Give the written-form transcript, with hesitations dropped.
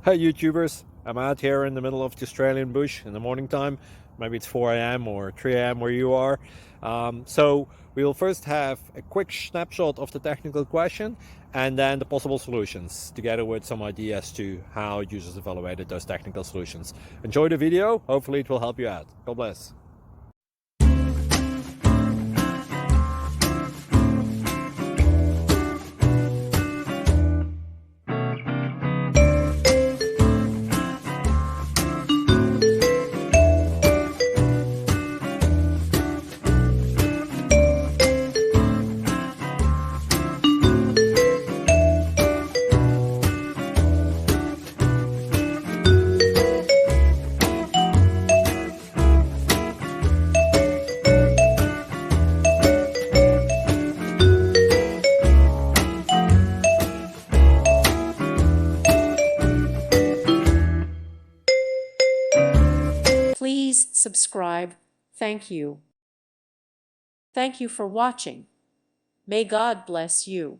Hey YouTubers, I'm out here in the middle of the Australian bush in the morning time. Maybe it's 4 a.m. or 3 a.m. where you are. So we will first have a quick snapshot of the technical question and then the possible solutions, together with some ideas to how users evaluated those technical solutions. Enjoy the video, hopefully it will help you out. God bless. Please subscribe. Thank you. Thank you for watching. May God bless you.